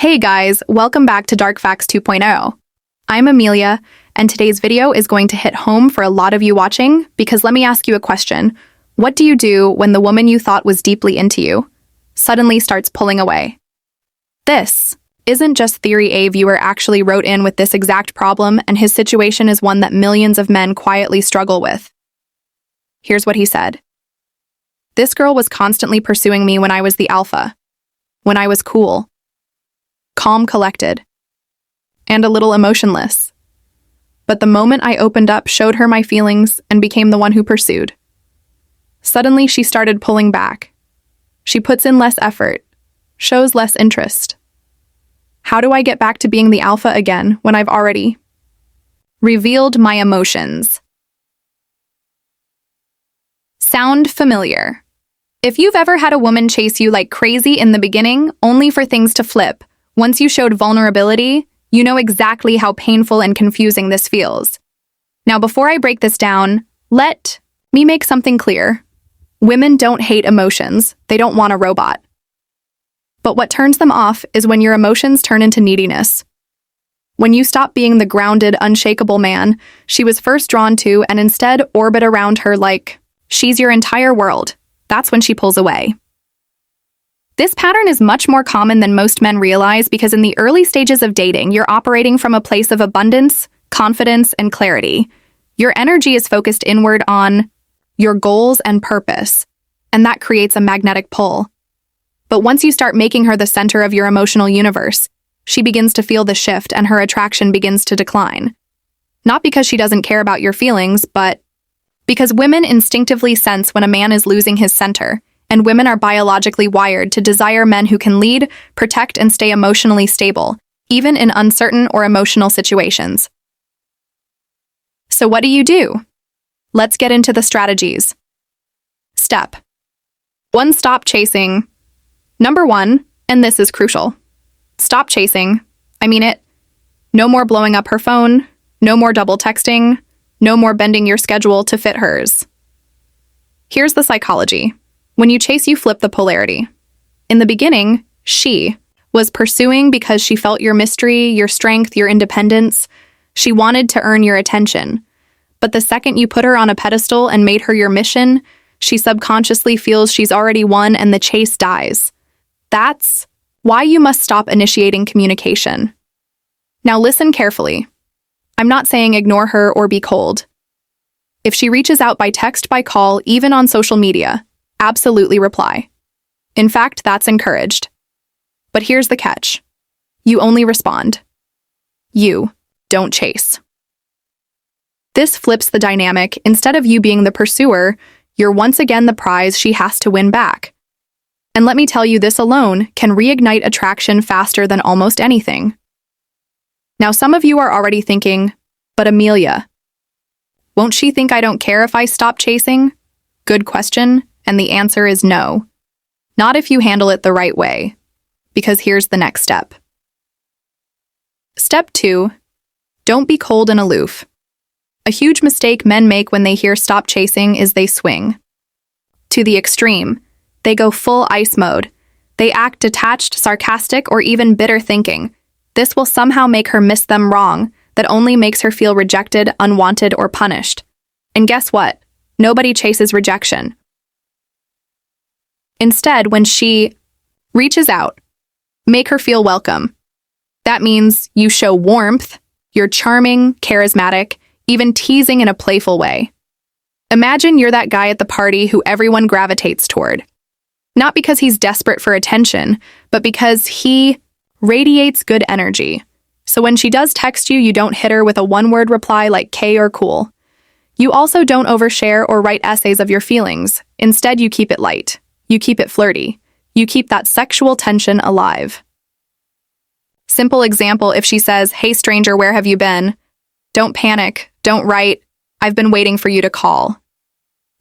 Hey guys, welcome back to Dark Facts 2.0. I'm Amelia, and today's video is going to hit home for a lot of you watching because let me ask you a question. What do you do when the woman you thought was deeply into you suddenly starts pulling away? This isn't just theory. A viewer actually wrote in with this exact problem, and his situation is one that millions of men quietly struggle with. Here's what he said. This girl was constantly pursuing me when I was the alpha, when I was cool, calm, collected, and a little emotionless. But the moment I opened up, showed her my feelings, and became the one who pursued, suddenly she started pulling back. She puts in less effort, shows less interest. How do I get back to being the alpha again when I've already revealed my emotions? Sound familiar? If you've ever had a woman chase you like crazy in the beginning, only for things to flip, once you showed vulnerability, you know exactly how painful and confusing this feels. Now, before I break this down, let me make something clear. Women don't hate emotions. They don't want a robot. But what turns them off is when your emotions turn into neediness. When you stop being the grounded, unshakable man she was first drawn to and instead orbit around her like she's your entire world, that's when she pulls away. This pattern is much more common than most men realize because in the early stages of dating, you're operating from a place of abundance, confidence, and clarity. Your energy is focused inward on your goals and purpose, and that creates a magnetic pull. But once you start making her the center of your emotional universe, she begins to feel the shift and her attraction begins to decline. Not because she doesn't care about your feelings, but because women instinctively sense when a man is losing his center, and women are biologically wired to desire men who can lead, protect, and stay emotionally stable, even in uncertain or emotional situations. So what do? Let's get into the strategies. Step 1. Stop chasing. Number 1, and this is crucial. Stop chasing. I mean it. No more blowing up her phone. No more double texting. No more bending your schedule to fit hers. Here's the psychology. When you chase, you flip the polarity. In the beginning, she was pursuing because she felt your mystery, your strength, your independence. She wanted to earn your attention. But the second you put her on a pedestal and made her your mission, she subconsciously feels she's already won and the chase dies. That's why you must stop initiating communication. Now listen carefully. I'm not saying ignore her or be cold. If she reaches out by text, by call, even on social media, absolutely reply. In fact, that's encouraged. But here's the catch. You only respond. You don't chase. This flips the dynamic. Instead of you being the pursuer, you're once again the prize she has to win back. And let me tell you, this alone can reignite attraction faster than almost anything. Now, some of you are already thinking, but Amelia, won't she think I don't care if I stop chasing? Good question, and the answer is no. Not if you handle it the right way, because here's the next step. Step 2, don't be cold and aloof. A huge mistake men make when they hear stop chasing is they swing to the extreme. They go full ice mode. They act detached, sarcastic, or even bitter, thinking this will somehow make her miss them. Wrong. That only makes her feel rejected, unwanted, or punished. And guess what? Nobody chases rejection. Instead, when she reaches out, make her feel welcome. That means you show warmth, you're charming, charismatic, even teasing in a playful way. Imagine you're that guy at the party who everyone gravitates toward. Not because he's desperate for attention, but because he radiates good energy. So when she does text you, you don't hit her with a one-word reply like K or cool. You also don't overshare or write essays of your feelings. Instead, you keep it light. You keep it flirty. You keep that sexual tension alive. Simple example, if she says, "Hey stranger, where have you been?" Don't panic. Don't write, "I've been waiting for you to call."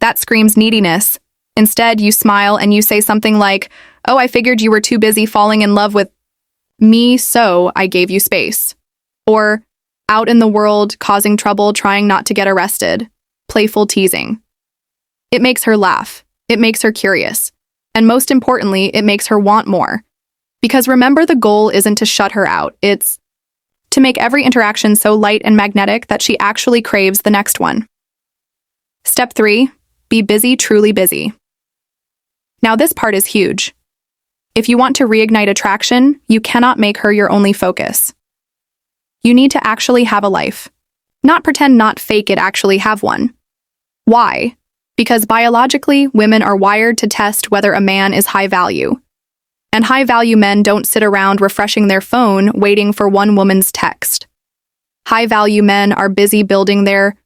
That screams neediness. Instead, you smile and you say something like, "Oh, I figured you were too busy falling in love with me, so I gave you space." Or, "Out in the world, causing trouble, trying not to get arrested." Playful teasing. It makes her laugh. It makes her curious. And most importantly, it makes her want more. Because remember, the goal isn't to shut her out, it's to make every interaction so light and magnetic that she actually craves the next one. Step 3, be busy, truly busy. Now this part is huge. If you want to reignite attraction, you cannot make her your only focus. You need to actually have a life. Not pretend, not fake it, actually have one. Why? Because biologically, women are wired to test whether a man is high value. And high-value men don't sit around refreshing their phone waiting for one woman's text. High-value men are busy building their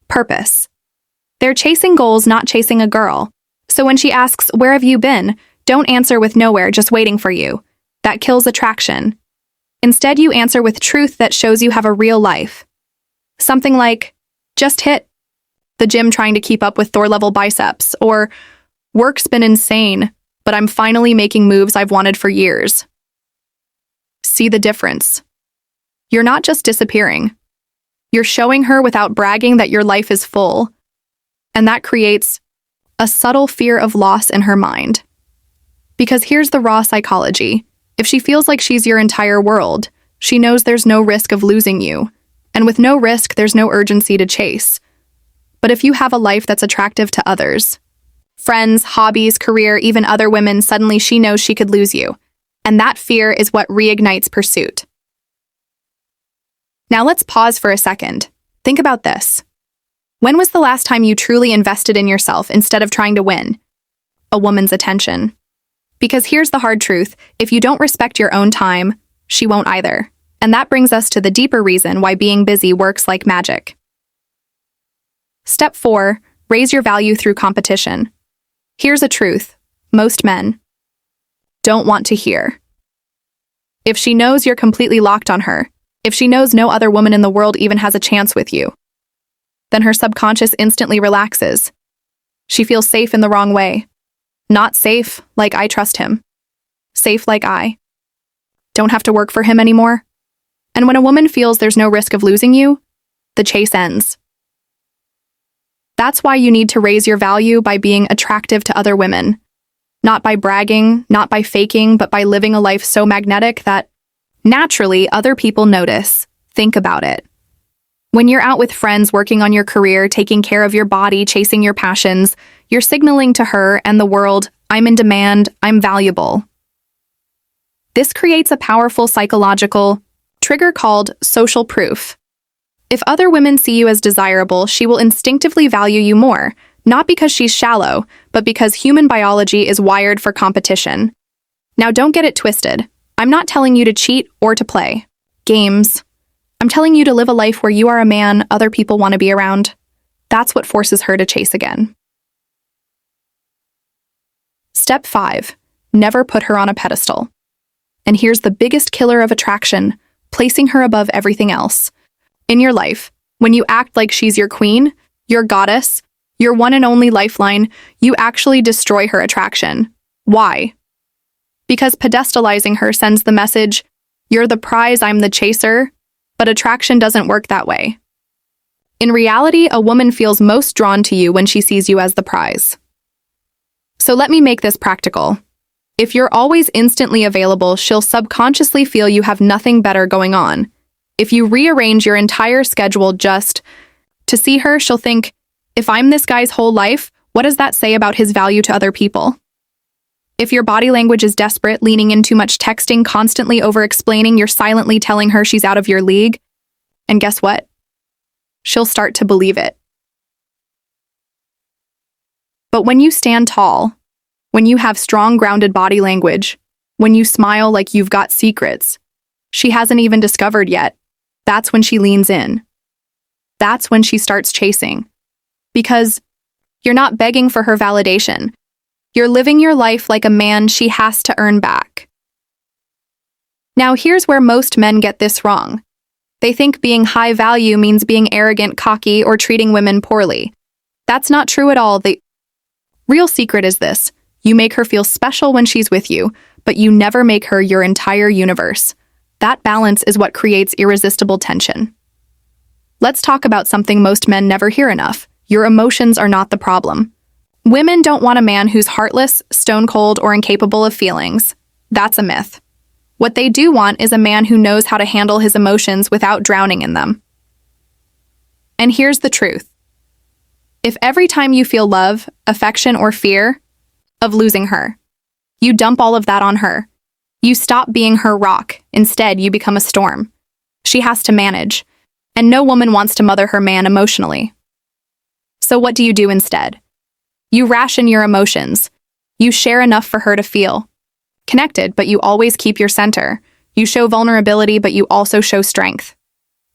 purpose. They're chasing goals, not chasing a girl. So when she asks, "Where have you been?" don't answer with "nowhere, just waiting for you." That kills attraction. Instead, you answer with truth that shows you have a real life. Something like, "Just hit the gym trying to keep up with Thor-level biceps," or "Work's been insane, but I'm finally making moves I've wanted for years." See the difference? You're not just disappearing. You're showing her without bragging that your life is full, and that creates a subtle fear of loss in her mind. Because here's the raw psychology. If she feels like she's your entire world, she knows there's no risk of losing you, and with no risk, there's no urgency to chase. But if you have a life that's attractive to others, friends, hobbies, career, even other women, suddenly she knows she could lose you. And that fear is what reignites pursuit. Now let's pause for a second. Think about this. When was the last time you truly invested in yourself instead of trying to win a woman's attention? Because here's the hard truth. If you don't respect your own time, she won't either. And that brings us to the deeper reason why being busy works like magic. Step 4, raise your value through competition. Here's a truth most men don't want to hear. If she knows you're completely locked on her, if she knows no other woman in the world even has a chance with you, then her subconscious instantly relaxes. She feels safe in the wrong way. Not safe like I trust him. Safe like I don't have to work for him anymore. And when a woman feels there's no risk of losing you, the chase ends. That's why you need to raise your value by being attractive to other women. Not by bragging, not by faking, but by living a life so magnetic that naturally other people notice. Think about it. When you're out with friends, working on your career, taking care of your body, chasing your passions, you're signaling to her and the world, "I'm in demand, I'm valuable." This creates a powerful psychological trigger called social proof. If other women see you as desirable, she will instinctively value you more, not because she's shallow, but because human biology is wired for competition. Now don't get it twisted. I'm not telling you to cheat or to play games. I'm telling you to live a life where you are a man other people want to be around. That's what forces her to chase again. Step 5, never put her on a pedestal. And here's the biggest killer of attraction, placing her above everything else. In your life, when you act like she's your queen, your goddess, your one and only lifeline, you actually destroy her attraction. Why? Because pedestalizing her sends the message, "You're the prize, I'm the chaser," but attraction doesn't work that way. In reality, a woman feels most drawn to you when she sees you as the prize. So let me make this practical. If you're always instantly available, she'll subconsciously feel you have nothing better going on. If you rearrange your entire schedule just to see her, she'll think, "If I'm this guy's whole life, what does that say about his value to other people?" If your body language is desperate, leaning in too much, texting, constantly over-explaining, you're silently telling her she's out of your league. And guess what? She'll start to believe it. But when you stand tall, when you have strong, grounded body language, when you smile like you've got secrets she hasn't even discovered yet, that's when she leans in. That's when she starts chasing. Because you're not begging for her validation. You're living your life like a man she has to earn back. Now, here's where most men get this wrong. They think being high value means being arrogant, cocky, or treating women poorly. That's not true at all. The real secret is this. You make her feel special when she's with you, but you never make her your entire universe. That balance is what creates irresistible tension. Let's talk about something most men never hear enough. Your emotions are not the problem. Women don't want a man who's heartless, stone cold, or incapable of feelings. That's a myth. What they do want is a man who knows how to handle his emotions without drowning in them. And here's the truth. If every time you feel love, affection, or fear of losing her, you dump all of that on her, you stop being her rock. Instead, you become a storm she has to manage, and no woman wants to mother her man emotionally. So what do you do instead? You ration your emotions. You share enough for her to feel connected, but you always keep your center. You show vulnerability, but you also show strength.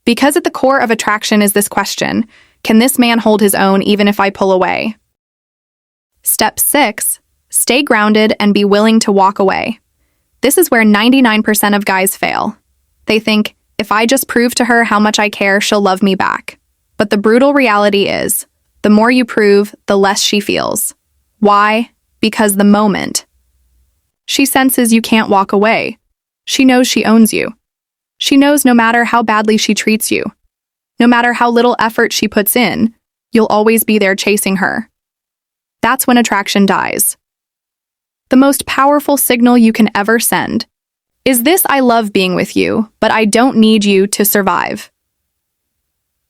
Because at the core of attraction is this question: can this man hold his own even if I pull away? Step 6. Stay grounded and be willing to walk away. This is where 99% of guys fail. They think, if I just prove to her how much I care, she'll love me back. But the brutal reality is, the more you prove, the less she feels. Why? Because the moment she senses you can't walk away, she knows she owns you. She knows no matter how badly she treats you, no matter how little effort she puts in, you'll always be there chasing her. That's when attraction dies. The most powerful signal you can ever send is this: I love being with you, but I don't need you to survive.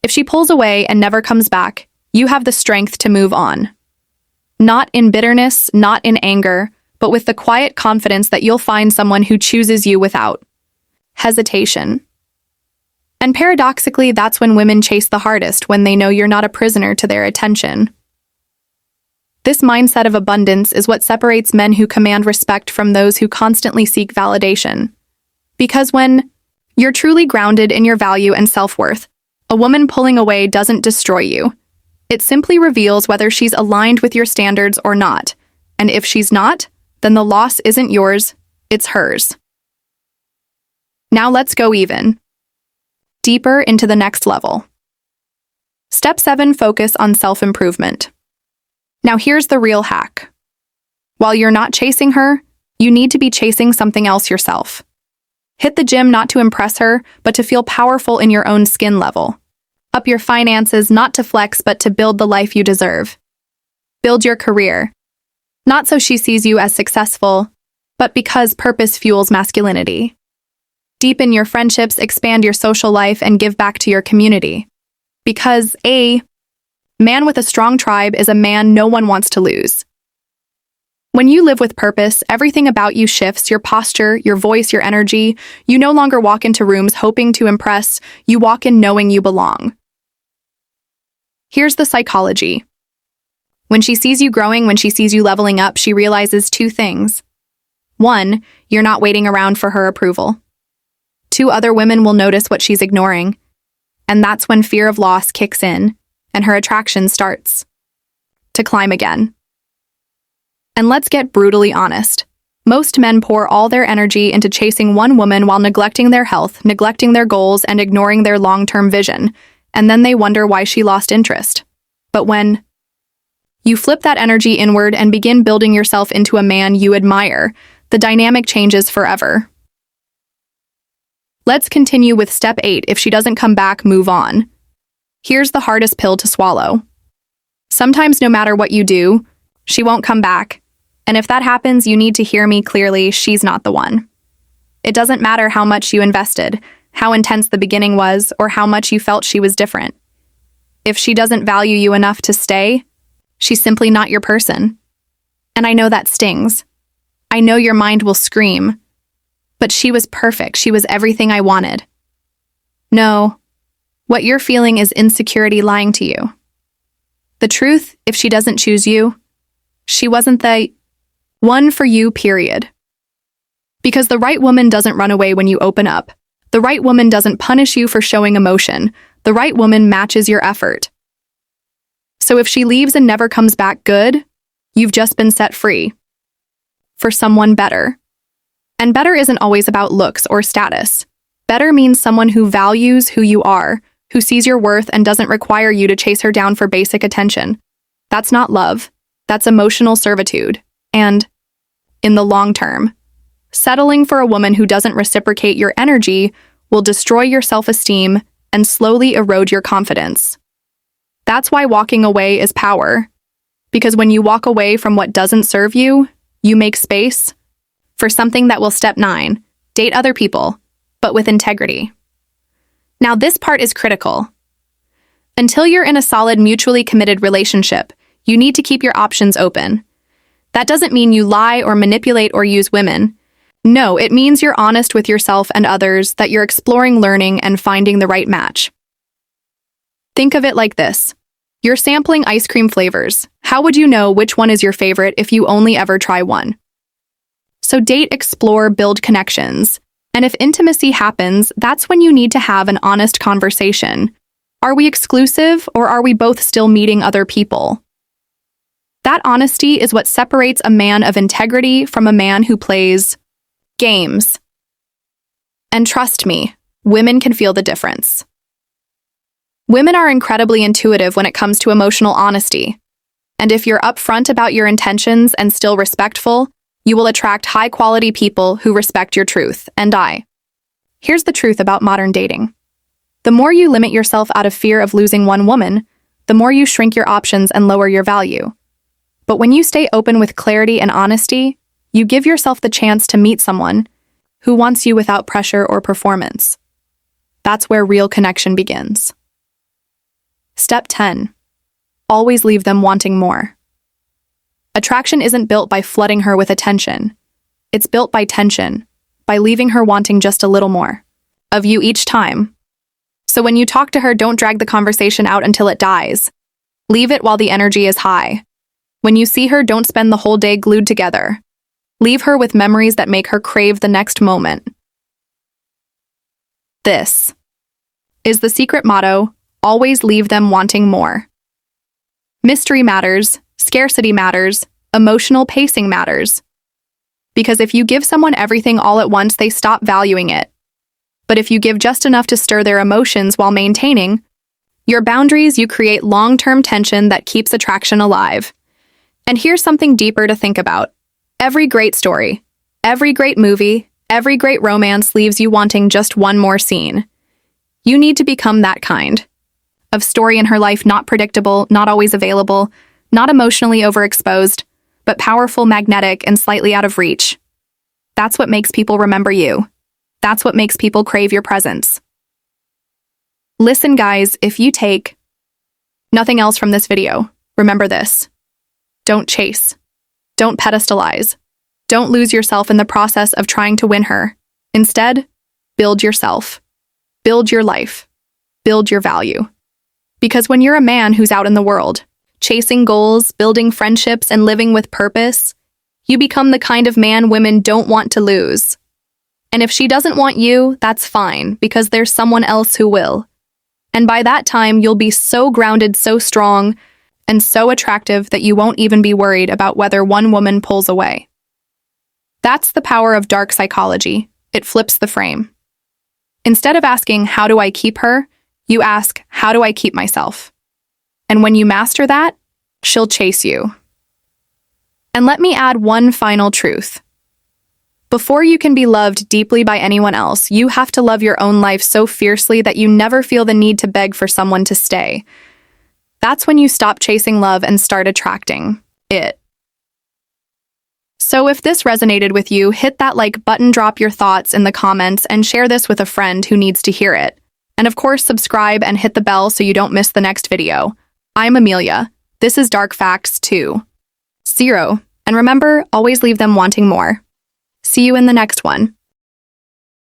If she pulls away and never comes back, you have the strength to move on. Not in bitterness, not in anger, but with the quiet confidence that you'll find someone who chooses you without hesitation. And paradoxically, that's when women chase the hardest, when they know you're not a prisoner to their attention. This mindset of abundance is what separates men who command respect from those who constantly seek validation. Because when you're truly grounded in your value and self-worth, a woman pulling away doesn't destroy you. It simply reveals whether she's aligned with your standards or not. And if she's not, then the loss isn't yours, it's hers. Now let's go even deeper into the next level. Step 7. Focus on self-improvement. Now here's the real hack. While you're not chasing her, you need to be chasing something else yourself. Hit the gym not to impress her, but to feel powerful in your own skin level. Up your finances not to flex, but to build the life you deserve. Build your career, not so she sees you as successful, but because purpose fuels masculinity. Deepen your friendships, expand your social life, and give back to your community. Because a man with a strong tribe is a man no one wants to lose. When you live with purpose, everything about you shifts: your posture, your voice, your energy. You no longer walk into rooms hoping to impress, you walk in knowing you belong. Here's the psychology. When she sees you growing, when she sees you leveling up, she realizes 2 things. 1, you're not waiting around for her approval. 2, other women will notice what she's ignoring. And that's when fear of loss kicks in, and her attraction starts to climb again. And let's get brutally honest. Most men pour all their energy into chasing one woman while neglecting their health, neglecting their goals, and ignoring their long-term vision. And then they wonder why she lost interest. But when you flip that energy inward and begin building yourself into a man you admire, the dynamic changes forever. Let's continue with step 8. If she doesn't come back, move on. Here's the hardest pill to swallow. Sometimes no matter what you do, she won't come back. And if that happens, you need to hear me clearly: she's not the one. It doesn't matter how much you invested, how intense the beginning was, or how much you felt she was different. If she doesn't value you enough to stay, she's simply not your person. And I know that stings. I know your mind will scream. But she was perfect. She was everything I wanted. No. What you're feeling is insecurity lying to you. The truth: if she doesn't choose you, she wasn't the one for you, period. Because the right woman doesn't run away when you open up. The right woman doesn't punish you for showing emotion. The right woman matches your effort. So if she leaves and never comes back, good, you've just been set free for someone better. And better isn't always about looks or status. Better means someone who values who you are, who sees your worth and doesn't require you to chase her down for basic attention. That's not love. That's emotional servitude. And, in the long term, settling for a woman who doesn't reciprocate your energy will destroy your self-esteem and slowly erode your confidence. That's why walking away is power. Because when you walk away from what doesn't serve you, you make space for something that will, step 9, Date other people, but with integrity. Now, this part is critical. Until you're in a solid, mutually committed relationship, you need to keep your options open. That doesn't mean you lie or manipulate or use women. No, it means you're honest with yourself and others, that you're exploring, learning, and finding the right match. Think of it like this. You're sampling ice cream flavors. How would you know which one is your favorite if you only ever try one? So date, explore, build connections. And if intimacy happens, that's when you need to have an honest conversation. Are we exclusive, or are we both still meeting other people? That honesty is what separates a man of integrity from a man who plays games. And trust me, women can feel the difference. Women are incredibly intuitive when it comes to emotional honesty. And if you're upfront about your intentions and still respectful, you will attract high-quality people who respect your truth. Here's the truth about modern dating. The more you limit yourself out of fear of losing one woman, the more you shrink your options and lower your value. But when you stay open with clarity and honesty, you give yourself the chance to meet someone who wants you without pressure or performance. That's where real connection begins. Step 10. Always leave them wanting more. Attraction isn't built by flooding her with attention. It's built by tension, by leaving her wanting just a little more of you each time. So when you talk to her, don't drag the conversation out until it dies. Leave it while the energy is high. When you see her, don't spend the whole day glued together. Leave her with memories that make her crave the next moment. This is the secret motto: always leave them wanting more. Mystery matters, scarcity matters, emotional pacing matters. Because if you give someone everything all at once, they stop valuing it. But if you give just enough to stir their emotions while maintaining your boundaries, you create long-term tension that keeps attraction alive. And here's something deeper to think about. Every great story, every great movie, every great romance leaves you wanting just one more scene. You need to become that kind of story in her life, not predictable, not always available, not emotionally overexposed, but powerful, magnetic, and slightly out of reach. That's what makes people remember you. That's what makes people crave your presence. Listen, guys, if you take nothing else from this video, remember this. Don't chase. Don't pedestalize. Don't lose yourself in the process of trying to win her. Instead, build yourself. Build your life. Build your value. Because when you're a man who's out in the world, chasing goals, building friendships, and living with purpose, you become the kind of man women don't want to lose. And if she doesn't want you, that's fine, because there's someone else who will. And by that time, you'll be so grounded, so strong, and so attractive that you won't even be worried about whether one woman pulls away. That's the power of dark psychology. It flips the frame. Instead of asking, how do I keep her? You ask, how do I keep myself? And when you master that, she'll chase you. And let me add one final truth. Before you can be loved deeply by anyone else, you have to love your own life so fiercely that you never feel the need to beg for someone to stay. That's when you stop chasing love and start attracting it. So if this resonated with you, hit that like button, drop your thoughts in the comments, and share this with a friend who needs to hear it. And of course, subscribe and hit the bell so you don't miss the next video. I'm Amelia. This is Dark Facts 2.0. And remember, always leave them wanting more. See you in the next one.